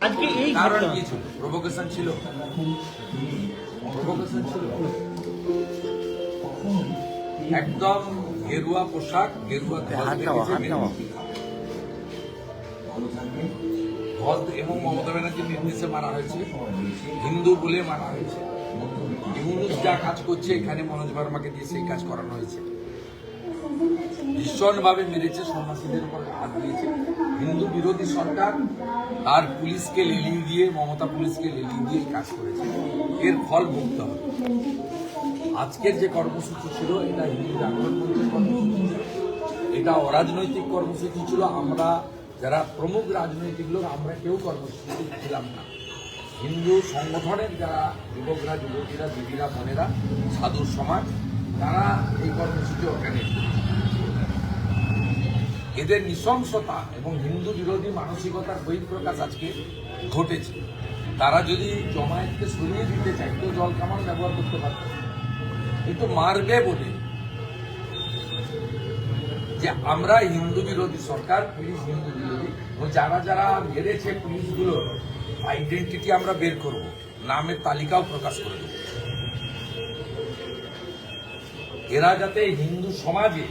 আজকে এই কারণ ঘটনা কি ছিল? প্রভোকেশন ছিল। প্রভোকেশন ছিল একদম গেরুয়া পোশাক, গেরুয়াতে ভদ্র এবং মমতা ব্যানার্জির নির্দেশে মারা হয়েছে, হিন্দু বলে মারা হয়েছে। ইউনুস যা কাজ করছে এখানে মনোজ ভার্মাকে দিয়ে সেই কাজ করানো হয়েছে। ভীষণভাবে মেরেছে, সন্ন্যাসীদের উপর হাত দিয়েছে। হিন্দু বিরোধী সরকার আর পুলিশকে লেলিয়ে দিয়ে, মমতা পুলিশকে লেলিয়ে দিয়ে কাজ করেছে। এর ফল ভুগতে হবে। আজকের যে কর্মসূচি ছিল এটা হিন্দু জাগরণ মঞ্চের কর্মসূচি ছিল, এটা অরাজনৈতিক কর্মসূচি ছিল। আমরা যারা প্রমুখ রাজনৈতিক লোক আমরা কেউ কর্মসূচি ছিলাম না। হিন্দু সংগঠনের যারা যুবকরা, যুবতীরা, দিদিরা, বোনেরা, সাধু সমাজ, তারা এই কর্মসূচি অর্গানাইজ করেছে। এদের নৃশংসতা এবং হিন্দু বিরোধী মানসিকতার বহিঃপ্রকাশ আজকে ঘটেছে। তারা যদি জমায়েতকে সরিয়ে দিতে চাইতো জল কামান ব্যবহার করতে পারত, কিন্তু মারবে বলে যে আমরা হিন্দু বিরোধী সরকার, পুলিশ হিন্দু বিরোধী, যারা যারা মেরেছে পুলিশগুলোর আইডেন্টিটি আমরা বের করব, নামের তালিকাও প্রকাশ করে দেব। এরা যাতে হিন্দু সমাজে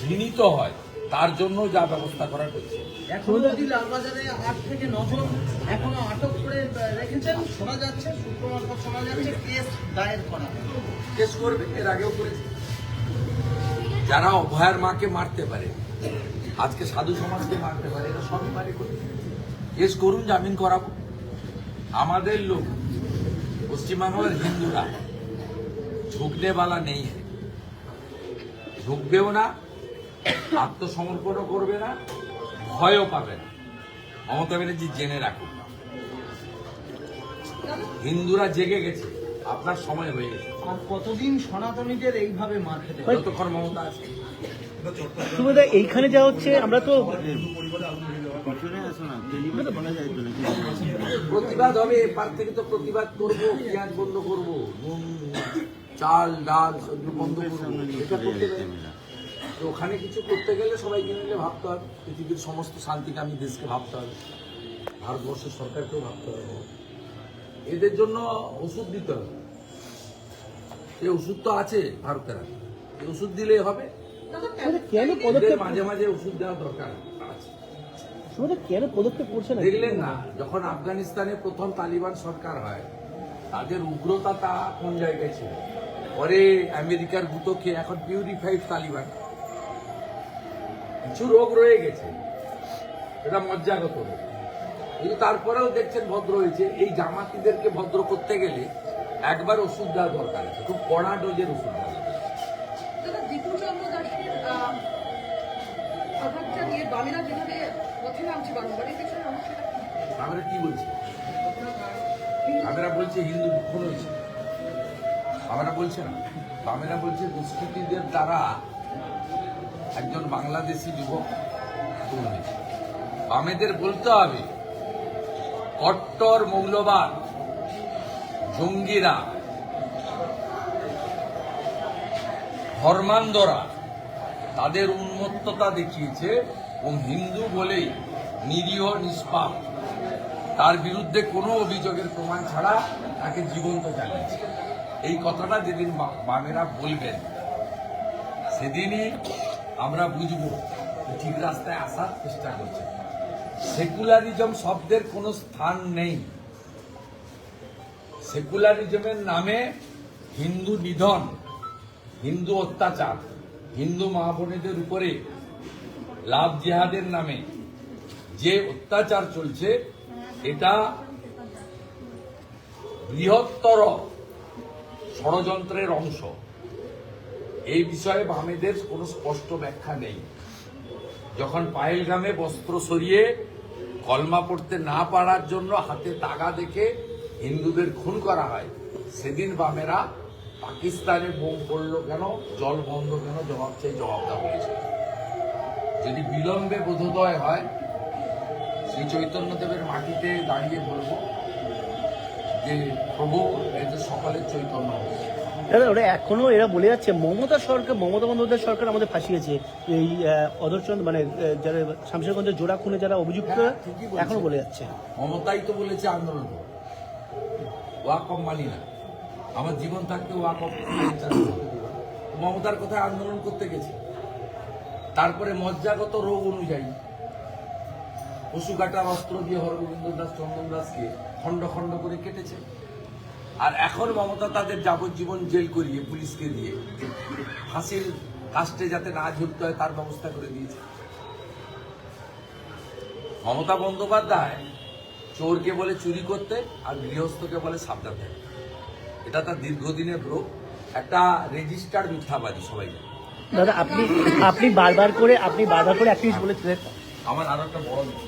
ঘৃণিত হয় তার জন্য যা ব্যবস্থা করা হচ্ছে। এখনো যদি লালবাজারে 8 থেকে 9 জন এখনো আটক করে রেখেছেন, শোনা যাচ্ছে, শুক্রবার পর শোনা যাচ্ছে কেস দায়ের করা। কেস করবে, এর আগেও করেছে। যারা অভয়ার মাকে মারতে পারে, আজকে সাধু সমাজকে মারতে পারে, এটা সবই পারে করে কেস করুন, জামিন করাবো। আমাদের লোক পশ্চিমবাংলার হিন্দুরা ঝুঁকনেওয়ালা নেই, ঝুঁকবেও না, আত্মসমর্পণও করবে না, ভয়ও পাবে না। মমতা ব্যানার্জি জেনে রাখুন, হিন্দুরা জেগে গেছে, আপনার সময় হয়ে গেছে। আর কতদিন সনাতনীদের এইভাবে মার খেতে হবে? যতক্ষণ মমতা আছে। সুবিধা এইখানে যা হচ্ছে আমরা তো প্রতিবাদ হবে, এপার থেকে তো প্রতিবাদ করবো, পেঁয়াজ বন্ধ করবো, নুন, চাল, ডাল বন্ধ করবো, এটা করতে হবে। তো ওখানে কিছু করতে গেলে সবাইকে মিলে ভাবতে হবে, পৃথিবীর সমস্ত শান্তিকামী দেশকে ভাবতে হবে, ভারতবর্ষের সরকারকেও ভাবতে হবে। এদের জন্য ওষুধ দিতে হবে। এই ওষুধ তো আছে ভারতের হাতে, এই ওষুধ দিলেই হবে। কেন এদের পদক্ষেপ মাঝে মাঝে ওষুধ দেওয়া দরকার আছে। কেন পদক্ষেপ করছে না? দেখলেন না যখন আফগানিস্তানে প্রথম তালিবান সরকার হয়, তাদের উগ্রতা তা কোন জায়গায় ছিল? পরে আমেরিকার গুতো খেয়ে এখন পিউরিফাইড তালিবান। কিছু রোগ রয়ে গেছে, এটা মজ্জাগত রোগ, কিন্তু তারপরেও দেখছেন ভদ্র হয়েছে। এই জামাতিদেরকে ভদ্র করতে গেলে একবার ওষুধ দেওয়া দরকার আছে, খুব কড়া ডোজের ওষুধ দেওয়া দরকার। দাদা, দীপুচন্দ্র দাসের আঘাতটা নিয়ে বামেরা যেভাবে পথে নামছে বারংবার, এই বিষয়ে সমস্যাটা কি? আমরা কি বলছি? আমরা বলছি হিন্দু খুন হয়েছে, আমরা বলছি না। বামেরা বলছে দুষ্কৃতীদের দ্বারা একজন বাংলাদেশি যুবক খুন হয়েছে। বামেদের বলতে হবে কট্টর মৌলবাদ জঙ্গিরা, ধর্মান্ধরা তাদের উন্মত্ততা দেখিয়েছে এবং হিন্দু বলেই নিরীহ নিষ্পাপ, তার বিরুদ্ধে কোনো অভিযোগের প্রমাণ ছাড়া তাকে জীবন্ত চালিয়েছে। এই কথাটা যেদিন বামেরা বলবেন সেদিনই আমরা বুঝব ঠিক রাস্তায় আসার চেষ্টা করছে। সেকুলারিজম শব্দের কোনো স্থান নেই। সেকুলারিজমের নামে হিন্দু নিধন, হিন্দু অত্যাচার, হিন্দু মা বোনেদের উপরে লাভ জিহাদের নামে যে অত্যাচার চলছে, এটা বৃহত্তর ষড়যন্ত্রের অংশ। এই বিষয়ে বামেদের কোনো স্পষ্ট ব্যাখ্যা নেই। যখন পায়েলগামে বস্ত্র সরিয়ে কলমা পড়তে না পারার জন্য হাতে তাগা দেখে হিন্দুদের খুন করা হয়, সেদিন বামেরা পাকিস্তানে বোম পড়লো কেন, জল বন্ধ কেন, জবাব চাই, জবাবটা বলেছে। যদি বিলম্বে বোধোদয় হয়, শ্রী চৈতন্যদেবের মাটিতে দাঁড়িয়ে বলবো যে প্রভু, এতে সকলের চৈতন্য হবে। দাদা ওরা এখনো এরা বলে যাচ্ছে মমতা বন্দ্যোপাধ্যায় সরকার আমাদের ফাঁসিয়েছে এই অদর্শন মানে যারা শামশেরগঞ্জের জোড়া খুনে যারা অভিযুক্ত হ্যাঁ, ঠিকই বলছে। এখনো বলে যাচ্ছে। মমতাই তো বলেছে আন্দোলন করো। ওয়াকফ মানি না, আমার জীবন থাকতে ওয়াকফ চালু করতে দেব না। মমতার কথায় আন্দোলন করতে গেছে। তারপরে মজ্জাগত রোগ অনুযায়ী পশু কাটার অস্ত্র দিয়ে হরগোবিন্দ দাস চন্দন দাসকে খণ্ড খণ্ড করে কেটেছে। আর এখন মমতা তাদের যাবজ্জীবন জেল করিয়ে পুলিশকে দিয়ে ফাঁসির কাস্টে যাতে না ঝুলতে হয় তার ব্যবস্থা করে দিয়েছে। মমতা বন্দ্যোপাধ্যায় চোরকে বলে চুরি করতে আর গৃহস্থকে বলে সাবধান থাকতে। এটা তার দীর্ঘদিনের রোগ, একটা রেজিস্টার্ড মিথ্যাবাদী সবাই জানে। দাদা আপনি বারবার করে একটা জিনিস বলেছিলেন। আমার আরো একটা বড় মিথ্যা।